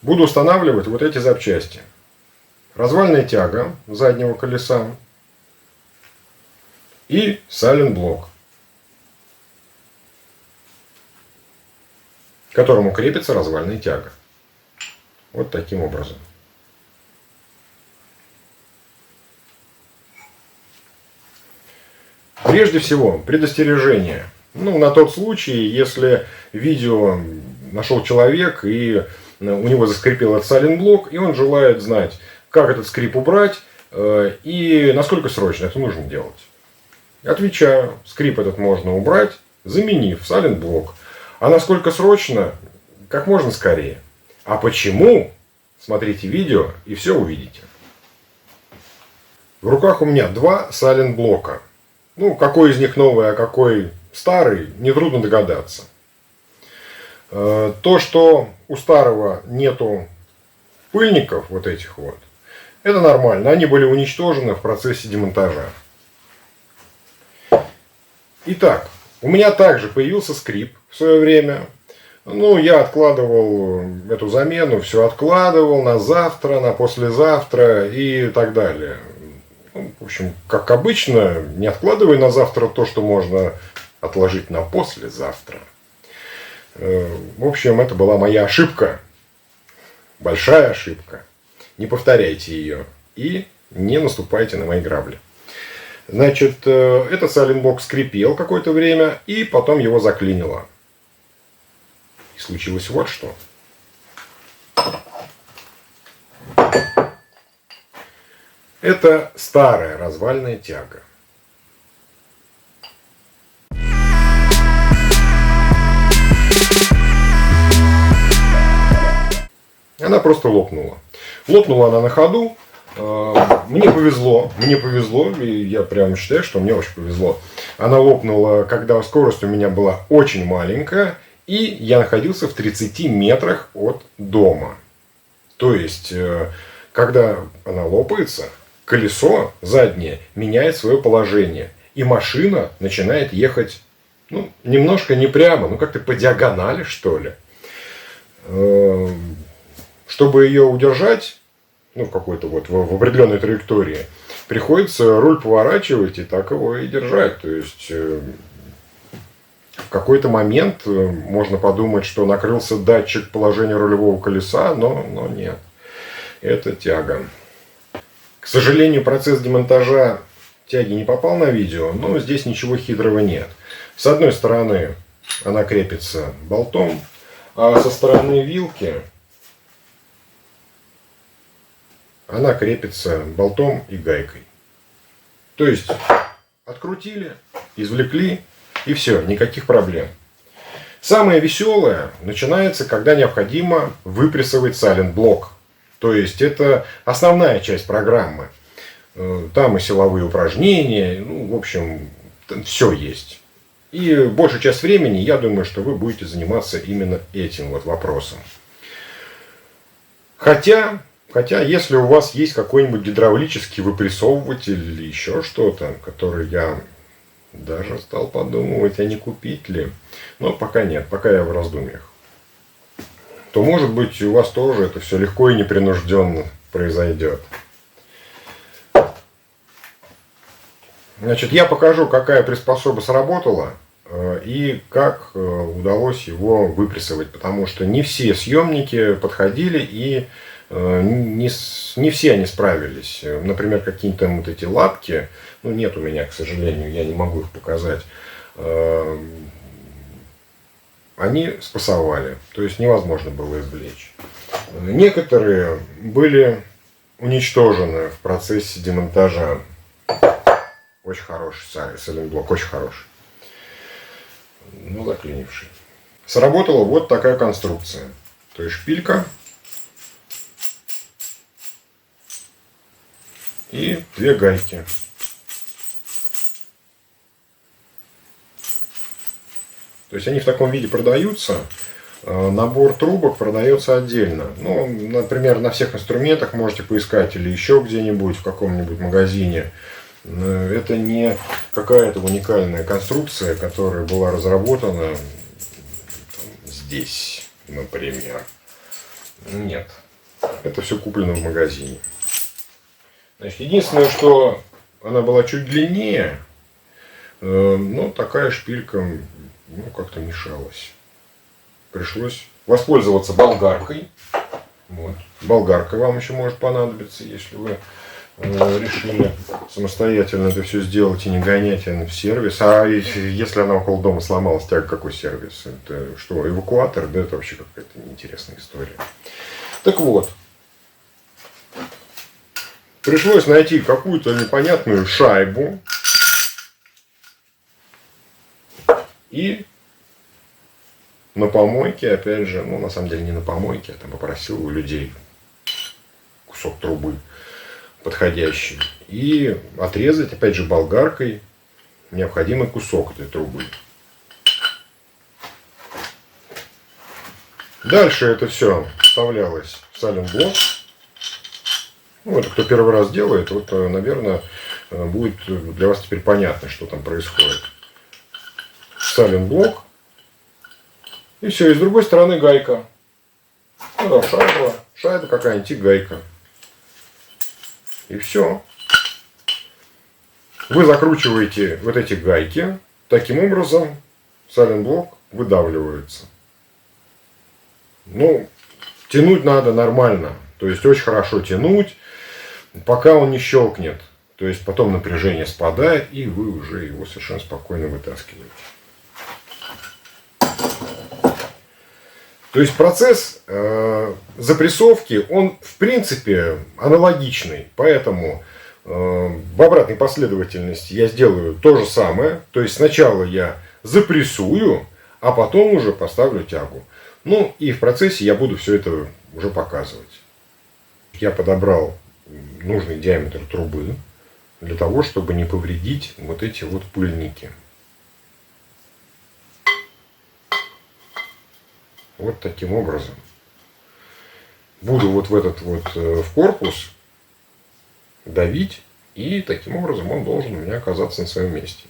буду устанавливать вот эти запчасти. Развальная тяга заднего колеса и сайлент-блок, к которому крепится развальная тяга. Вот таким образом. Прежде всего, предостережение. На тот случай, если видео нашел человек и у него заскрипел этот сайлент-блок, и он желает знать, как этот скрип убрать и насколько срочно это нужно делать. Отвечаю, скрип этот можно убрать, заменив сайлент-блок. А насколько срочно, как можно скорее. А почему? Смотрите видео и все увидите. В руках у меня два сайлент-блока. Какой из них новый, а какой старый, нетрудно догадаться. То, что у старого нету пыльников, вот этих вот, это нормально. Они были уничтожены в процессе демонтажа. Итак, у меня также появился скрип в свое время. Я откладывал эту замену, все откладывал на завтра, на послезавтра и так далее. В общем, как обычно, не откладывай на завтра то, что можно отложить на послезавтра. В общем, это была моя ошибка. Большая ошибка. Не повторяйте ее и не наступайте на мои грабли. Значит, этот сайлент-блок скрипел какое-то время, и потом его заклинило. И случилось вот что. Это старая развальная тяга. Она просто лопнула. Лопнула она на ходу. Мне повезло, и я прямо считаю, что мне очень повезло. Она лопнула, когда скорость у меня была очень маленькая, и я находился в 30 метрах от дома. То есть, когда она лопается, колесо заднее меняет свое положение, и машина начинает ехать, немножко не прямо, как-то по диагонали, что ли. Чтобы ее удержать, в какой-то в определенной траектории, приходится руль поворачивать и так его и держать. То есть, в какой-то момент можно подумать, что накрылся датчик положения рулевого колеса, но нет. Это тяга. К сожалению, процесс демонтажа тяги не попал на видео, но здесь ничего хитрого нет. С одной стороны она крепится болтом, а со стороны вилки она крепится болтом и гайкой. То есть открутили, извлекли, и все, никаких проблем. Самое веселое начинается, когда необходимо выпрессовать сайлент-блок. То есть это основная часть программы. Там и силовые упражнения, в общем, все есть. И большую часть времени, я думаю, что вы будете заниматься именно этим вопросом. Хотя, если у вас есть какой-нибудь гидравлический выпрессовыватель или еще что-то, который я даже стал подумывать, а не купить ли, но пока нет, пока я в раздумьях, то, может быть, у вас тоже это все легко и непринужденно произойдет. Значит, я покажу, какая приспособа сработала и как удалось его выпрессовать, потому что не все съемники подходили и не все они справились. Например, какие-то там эти лапки, нет у меня, к сожалению, я не могу их показать. Они спасовали, то есть невозможно было извлечь. Некоторые были уничтожены в процессе демонтажа. Очень хороший сайлент-блок, очень хороший. Заклинивший. Сработала вот такая конструкция. То есть шпилька и две гайки. То есть они в таком виде продаются. Набор трубок продается отдельно. Например, на всех инструментах можете поискать или еще где-нибудь в каком-нибудь магазине. Это не какая-то уникальная конструкция, которая была разработана здесь, например. Нет. Это все куплено в магазине. Значит, единственное, что она была чуть длиннее, но такая шпилька, ну, как-то мешалась. Пришлось воспользоваться болгаркой. Вот. Болгарка вам еще может понадобиться, если вы решили самостоятельно это все сделать и не гонять в сервис. А если она около дома сломалась, тяга, какой сервис? Это что, эвакуатор? Да это вообще какая-то неинтересная история. Так вот. Пришлось найти какую-то непонятную шайбу. И на помойке, опять же, ну на самом деле не на помойке, я там попросил у людей кусок трубы подходящий. И отрезать, опять же, болгаркой необходимый кусок этой трубы. Дальше это все вставлялось в сайлент-блок. Ну, это кто первый раз делает, вот, наверное, будет для вас теперь понятно, что там происходит. Сайлент-блок. И все, и с другой стороны гайка. Ну да, шайба какая-нибудь и гайка. И все. Вы закручиваете вот эти гайки. Таким образом, сайлент-блок выдавливается. Ну, тянуть надо нормально. То есть, очень хорошо тянуть, пока он не щелкнет. То есть, потом напряжение спадает, и вы уже его совершенно спокойно вытаскиваете. То есть процесс запрессовки, он в принципе аналогичный. Поэтому в обратной последовательности я сделаю то же самое. То есть сначала я запрессую, а потом уже поставлю тягу. Ну и в процессе я буду все это уже показывать. Я подобрал нужный диаметр трубы для того, чтобы не повредить вот эти вот пыльники. Вот таким образом. Буду вот в этот вот в корпус давить, и таким образом он должен у меня оказаться на своем месте.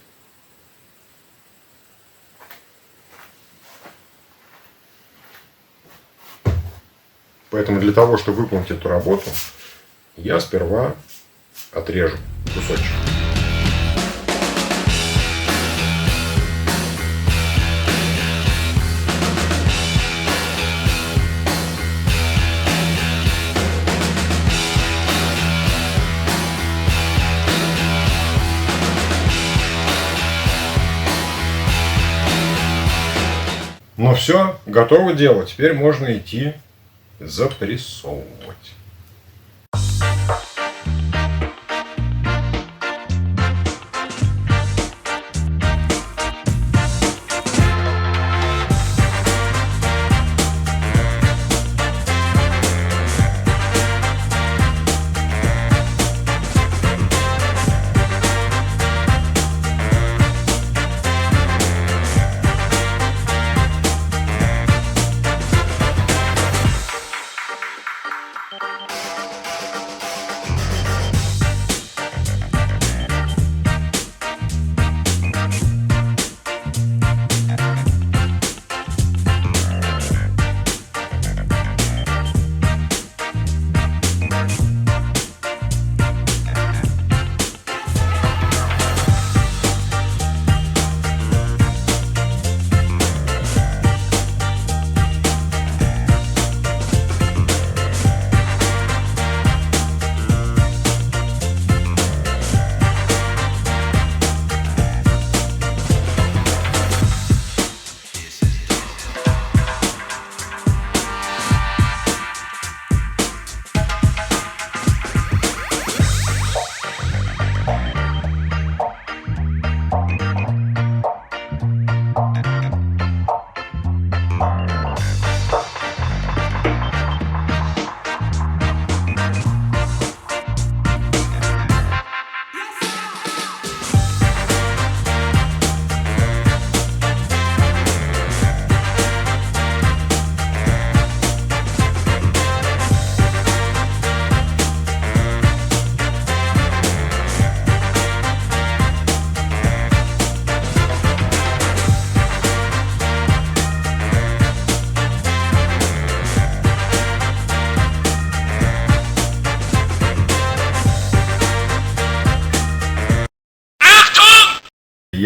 Поэтому для того, чтобы выполнить эту работу, я сперва отрежу кусочек. Ну все, готово дело. Теперь можно идти запрессовывать.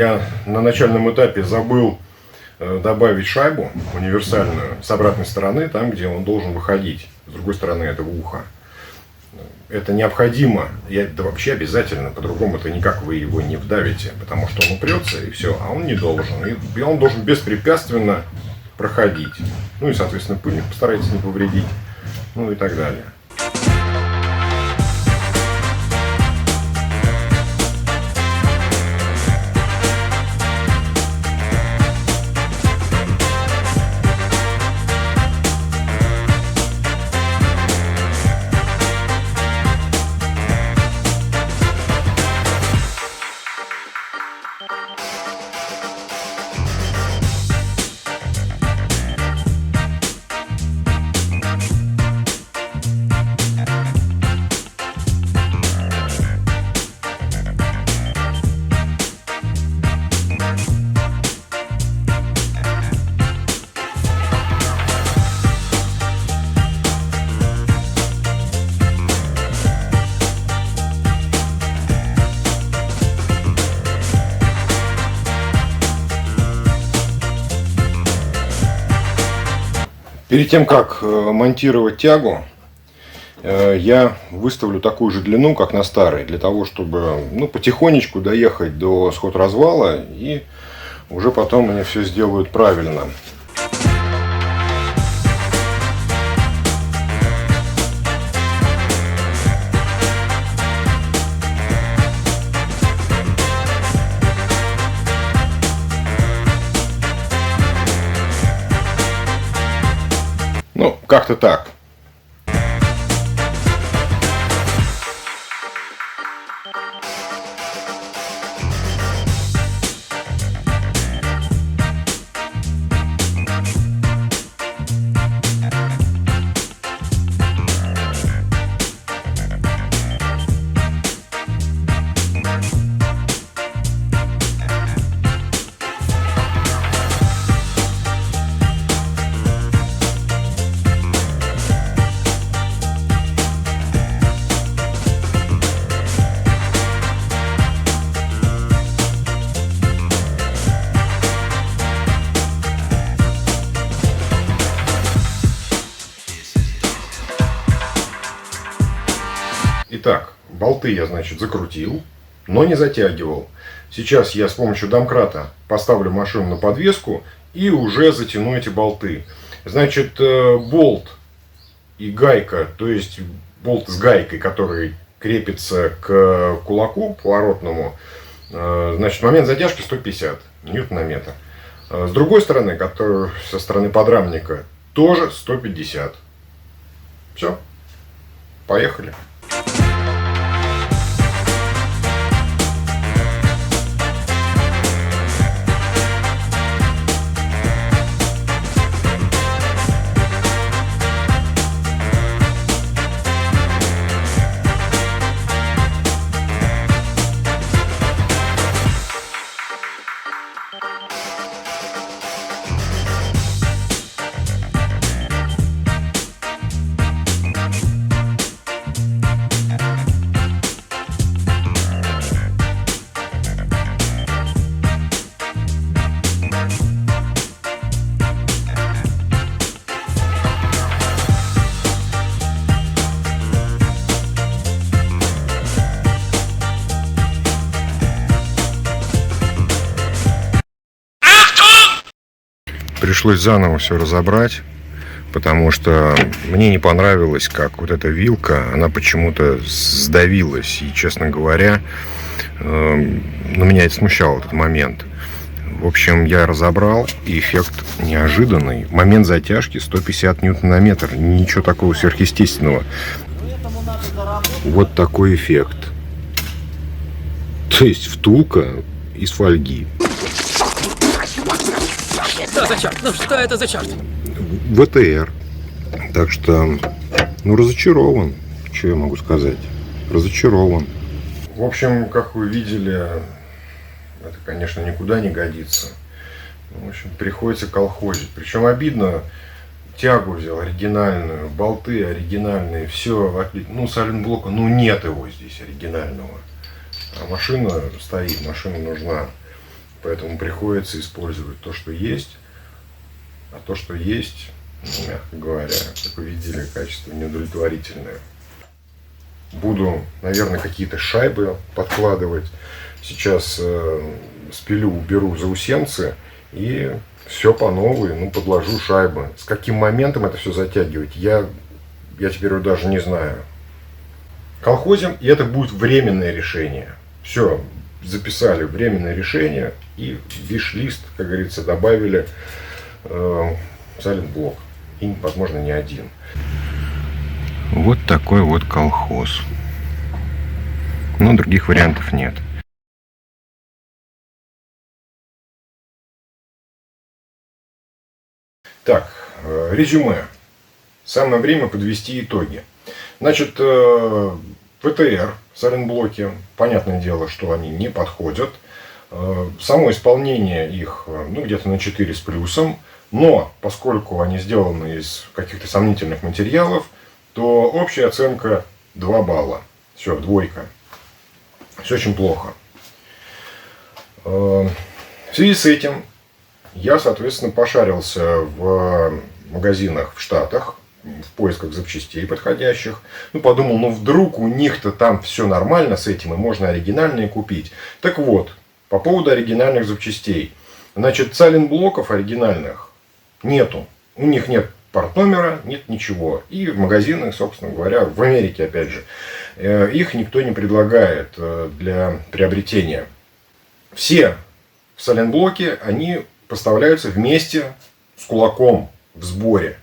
я на начальном этапе забыл добавить шайбу универсальную с обратной стороны, там, где он должен выходить, с другой стороны этого уха. Это необходимо, да вообще обязательно, по-другому-то никак вы его не вдавите, потому что он упрется и все, а он не должен. И он должен беспрепятственно проходить. Ну и, соответственно, пыльник постарайтесь не повредить, ну и так далее. Перед тем, как монтировать тягу, я выставлю такую же длину, как на старой, для того, чтобы потихонечку доехать до сход-развала, и уже потом мне все сделают правильно. Ну, как-то так. Итак, болты я, значит, закрутил, но не затягивал. Сейчас я с помощью домкрата поставлю машину на подвеску и уже затяну эти болты. Значит, болт и гайка, то есть болт с гайкой, который крепится к кулаку поворотному, значит, момент затяжки 150 ньютон-метр. С другой стороны, который со стороны подрамника, тоже 150. Все, поехали. Пришлось заново все разобрать, потому что мне не понравилось, как вот эта вилка, она почему-то сдавилась. И, честно говоря, меня это смущало, этот момент. В общем, я разобрал, и эффект неожиданный. Момент затяжки 150 ньютон-метр. Ничего такого сверхъестественного. Вот такой эффект. То есть втулка из фольги. Что за черт? Ну что это за черт? ВТР. Так что, разочарован. Что я могу сказать? Разочарован. В общем, как вы видели, это, конечно, никуда не годится. В общем, приходится колхозить. Причем обидно, тягу взял оригинальную, болты оригинальные, все. Сайлентблока, нет его здесь оригинального. А машина стоит, машина нужна. Поэтому приходится использовать то, что есть. А то, что есть, ну, мягко говоря, как вы видели, качество неудовлетворительное. Буду, наверное, какие-то шайбы подкладывать. Сейчас спилю, уберу заусенцы и все по новой, ну, подложу шайбы. С каким моментом это все затягивать, я теперь даже не знаю. Колхозим, и это будет временное решение. Все, записали временное решение и виш-лист, как говорится, добавили сайлент-блок. И, возможно, не один. Вот такой вот колхоз. Но других вариантов нет. Так, резюме. Самое время подвести итоги. Значит, ПТР, сайлент-блоки, понятное дело, что они не подходят. Само исполнение их, ну, где-то на 4 с плюсом. Но, поскольку они сделаны из каких-то сомнительных материалов, то общая оценка 2 балла. Все, двойка. Все очень плохо. В связи с этим я, соответственно, пошарился в магазинах в Штатах, в поисках запчастей подходящих. Ну, подумал, ну, вдруг у них-то там все нормально с этим, и можно оригинальные купить. Так вот, по поводу оригинальных запчастей. Значит, сайлент-блоков оригинальных нету. У них нет партномера, нет ничего. И в магазинах, собственно говоря, в Америке, опять же, их никто не предлагает для приобретения. Все сайлент-блоки, они поставляются вместе с кулаком в сборе.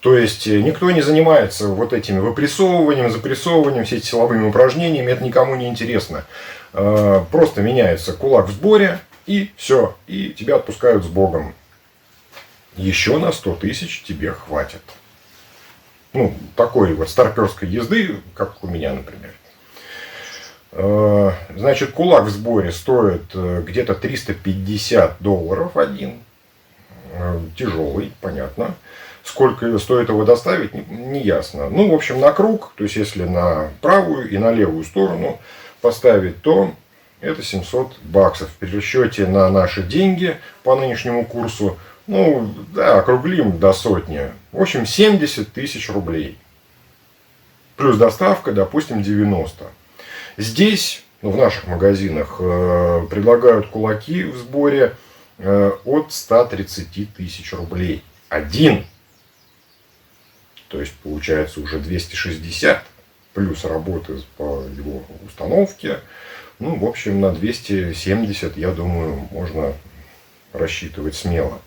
То есть никто не занимается вот этими выпрессовыванием, запрессовыванием, все эти силовыми упражнениями. Это никому не интересно. Просто меняется кулак в сборе, и все. И тебя отпускают с Богом. Еще на 100 тысяч тебе хватит. Ну, такой вот старперской езды, как у меня, например. Значит, кулак в сборе стоит где-то $350 один. Тяжелый, понятно. Сколько стоит его доставить, не ясно. Ну, в общем, на круг, то есть если на правую и на левую сторону поставить, то это $700. В пересчете на наши деньги по нынешнему курсу, ну, да, округлим до 100. В общем, 70 тысяч рублей. Плюс доставка, допустим, 90. Здесь, ну, в наших магазинах, предлагают кулаки в сборе от 130 тысяч рублей. Один. То есть, получается, уже 260. Плюс работы по его установке. Ну, в общем, на 270, я думаю, можно рассчитывать смело.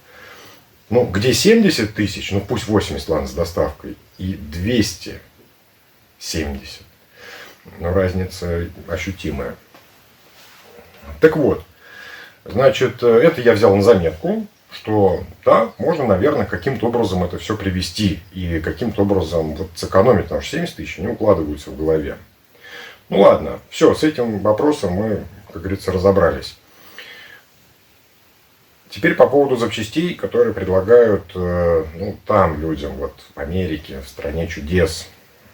Ну, где 70 тысяч, ну, пусть 80, ладно, с доставкой, и 270. Но разница ощутимая. Так вот, значит, это я взял на заметку, что, да, можно, наверное, каким-то образом это все привести. И каким-то образом вот сэкономить, потому что 70 тысяч не укладываются в голове. Ну, ладно, все, с этим вопросом мы, как говорится, разобрались. Теперь по поводу запчастей, которые предлагают, ну, там людям, вот в Америке, в стране чудес.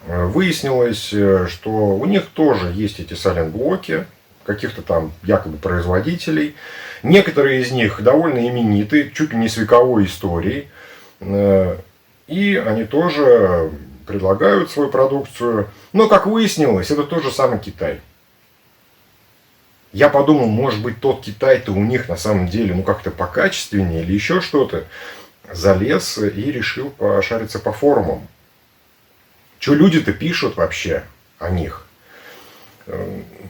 Выяснилось, что у них тоже есть эти сайлент-блоки, каких-то там якобы производителей. Некоторые из них довольно имениты, чуть ли не с вековой историей. И они тоже предлагают свою продукцию. Но, как выяснилось, это тот же самый Китай. Я подумал, может быть, тот Китай-то у них на самом деле, ну, как-то покачественнее или еще что-то. Залез и решил пошариться по форумам. Что люди-то пишут вообще о них?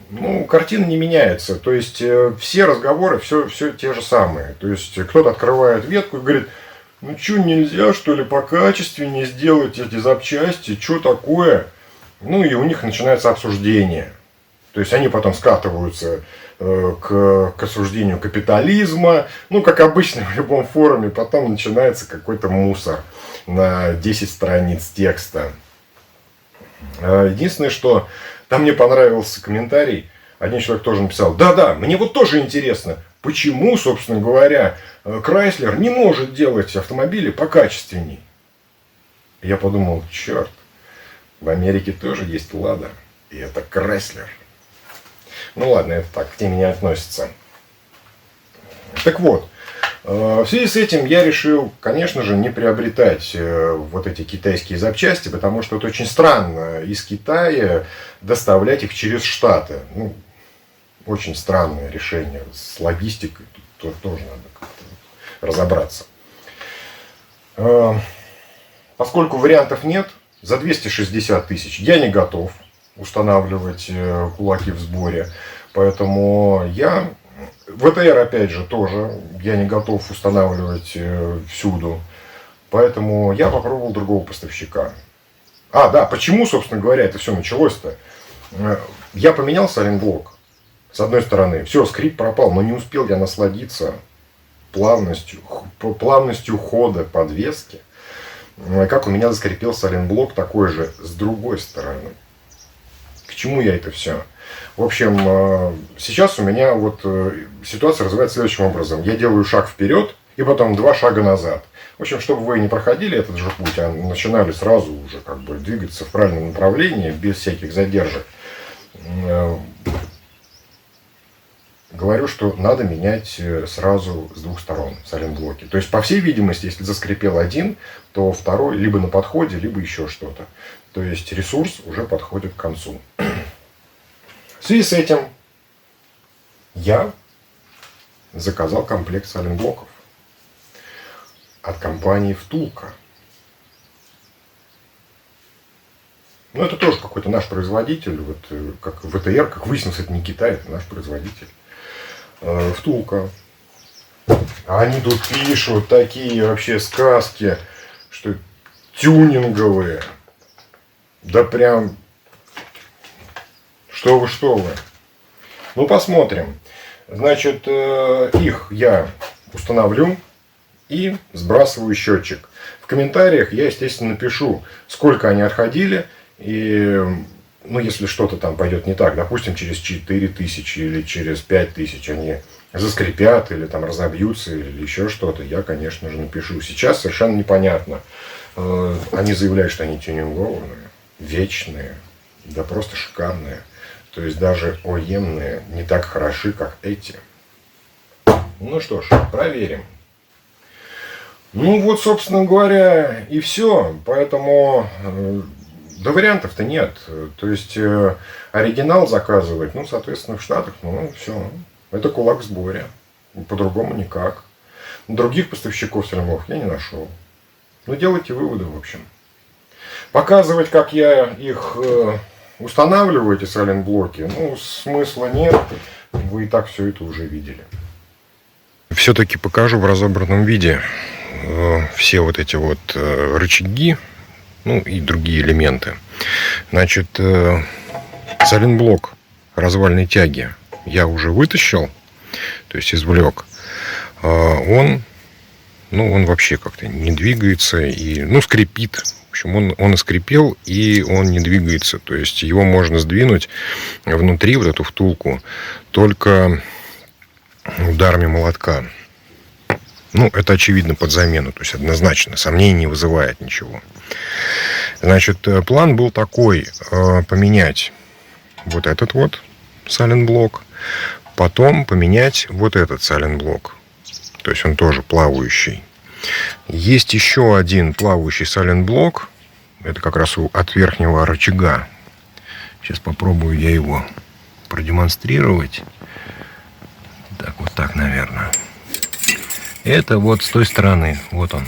Ну, картина не меняется. То есть, все разговоры все те же самые. То есть, кто-то открывает ветку и говорит, ну, что, нельзя, что ли, покачественнее сделать эти запчасти? Что такое? Ну, и у них начинается обсуждение. То есть, они потом скатываются к осуждению капитализма. Ну, как обычно в любом форуме, потом начинается какой-то мусор на 10 страниц текста. Единственное, что там мне понравился комментарий. Один человек тоже написал, да-да, мне вот тоже интересно, почему, собственно говоря, Chrysler не может делать автомобили покачественней. Я подумал, черт, в Америке тоже есть Лада, и это Chrysler. Ну ладно, это так, к теме не относится. Так вот, в связи с этим я решил, конечно же, не приобретать вот эти китайские запчасти, потому что это очень странно из Китая доставлять их через Штаты. Ну, очень странное решение. С логистикой тут тоже надо как-то разобраться. Поскольку вариантов нет, за 260 тысяч я не готов устанавливать кулаки в сборе. Поэтому я... ВТР, опять же, тоже я не готов устанавливать всюду. Поэтому я попробовал другого поставщика. Да, почему, собственно говоря, это все началось-то? Я поменял сайлентблок. С одной стороны, все, скрип пропал, но не успел я насладиться плавностью хода подвески. Как у меня заскрипел сайлентблок, такой же с другой стороны. К чему я это все? В общем, сейчас у меня вот ситуация развивается следующим образом. Я делаю шаг вперед и потом 2 шага назад. В общем, чтобы вы не проходили этот же путь, а начинали сразу уже как бы двигаться в правильном направлении, без всяких задержек. Говорю, что надо менять сразу с 2 сторон сайлентблоки. То есть, по всей видимости, если заскрипел один, то второй либо на подходе, либо еще что-то. То есть, ресурс уже подходит к концу. В связи с этим я заказал комплект сайлентблоков от компании Втулка. Ну, это тоже какой-то наш производитель. Вот, как ВТР, как выяснилось, это не Китай, это наш производитель. Втулка. Они тут пишут такие вообще сказки, что тюнинговые. Да прям... Что вы. Ну, посмотрим. Значит, их я установлю и сбрасываю счетчик. В комментариях я, естественно, напишу, сколько они отходили. И, ну, если что-то там пойдет не так, допустим, через 4000 или через 5000 они заскрипят или там разобьются или еще что-то, я, конечно же, напишу. Сейчас совершенно непонятно. Они заявляют, что они тюнинговые, вечные, да просто шикарные. То есть даже ОЕМные не так хороши, как эти. Ну что ж, проверим. Ну вот, собственно говоря, и все. Поэтому... Да вариантов-то нет. То есть оригинал заказывать, ну, соответственно, в Штатах, ну, все. Это кулак в сборе. По-другому никак. Других поставщиков сайлентблоков я не нашел. Ну, делайте выводы, в общем. Показывать, как я их устанавливаю, эти сайлентблоки, ну, смысла нет. Вы и так все это уже видели. Все-таки покажу в разобранном виде все вот эти вот рычаги. Ну и другие элементы. Значит, сайлентблок развальной тяги я уже вытащил, то есть извлек. Он вообще как-то не двигается и, ну, скрипит. В общем, он и скрипел, и он не двигается. То есть его можно сдвинуть внутри, вот эту втулку, только ударами молотка. Ну, это очевидно под замену, то есть однозначно, сомнений не вызывает ничего. Значит, план был такой: поменять вот этот вот сайлентблок, потом поменять вот этот сайлентблок. То есть он тоже плавающий. Есть еще один плавающий сайлентблок. Это как раз от верхнего рычага. Сейчас попробую я его продемонстрировать. Так, вот так, наверное. Это вот с той стороны. Вот он.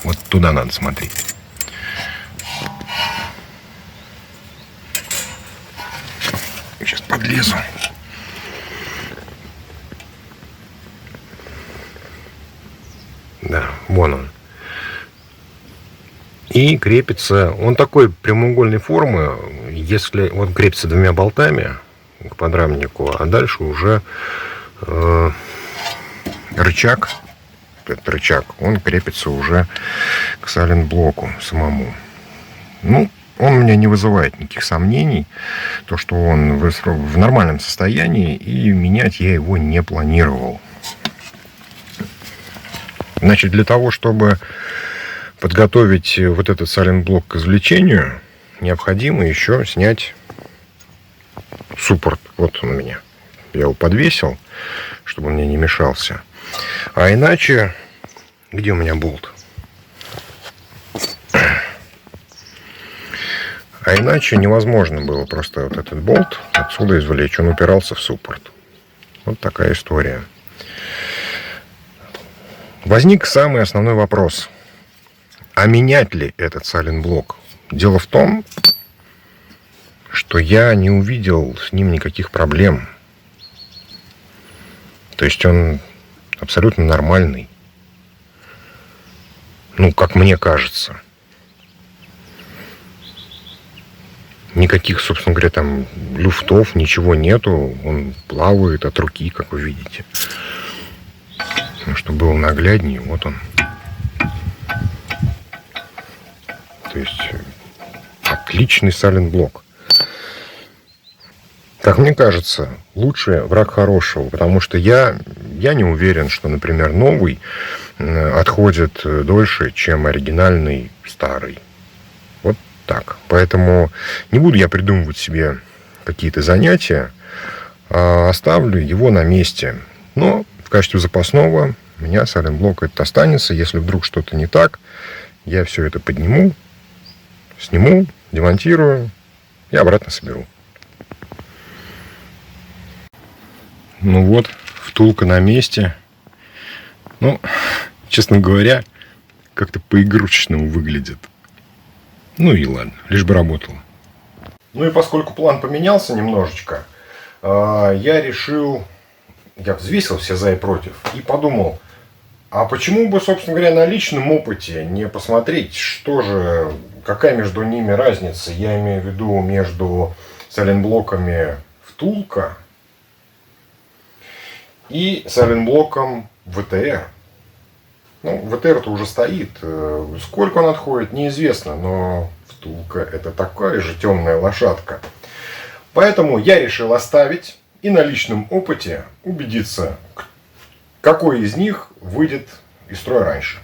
Вот туда надо смотреть. Сейчас подлезу. Да, вон он. И крепится. Он такой прямоугольной формы. Если он крепится 2 болтами к подрамнику, а дальше уже рычаг, этот рычаг, он крепится уже к сайлентблоку самому. Ну, он у меня не вызывает никаких сомнений, то, что он в нормальном состоянии, и менять я его не планировал. Значит, для того, чтобы подготовить вот этот сайлентблок к извлечению, необходимо еще снять суппорт. Вот он у меня я его подвесил, чтобы он мне не мешался. А иначе... Где у меня болт? А иначе невозможно было просто вот этот болт отсюда извлечь. Он упирался в суппорт. Вот такая история. Возник самый основной вопрос. А менять ли этот сайлентблок? Дело в том, что я не увидел с ним никаких проблем. То есть он абсолютно нормальный. Ну, как мне кажется. Никаких, собственно говоря, там люфтов, ничего нету. Он плавает от руки, как вы видите. Ну, чтобы было нагляднее, вот он. То есть отличный сайлентблок. Как мне кажется, лучше враг хорошего, потому что я не уверен, что, например, новый отходит дольше, чем оригинальный старый. Вот так. Поэтому не буду я придумывать себе какие-то занятия, а оставлю его на месте. Но в качестве запасного у меня сайлентблок этот останется. Если вдруг что-то не так, я все это подниму, сниму, демонтирую и обратно соберу. Ну вот, втулка на месте. Ну, честно говоря, как-то по-игрушечному выглядит. Ну и ладно, лишь бы работало. Ну и поскольку план поменялся немножечко, я взвесил все за и против и подумал, а почему бы, собственно говоря, на личном опыте не посмотреть, что же, какая между ними разница? Я имею в виду между сайлентблоками втулка и сайлентблоком ВТР. Ну, ВТР-то уже стоит. Сколько он отходит, неизвестно, но втулка это такая же темная лошадка. Поэтому я решил оставить и на личном опыте убедиться, какой из них выйдет из строя раньше.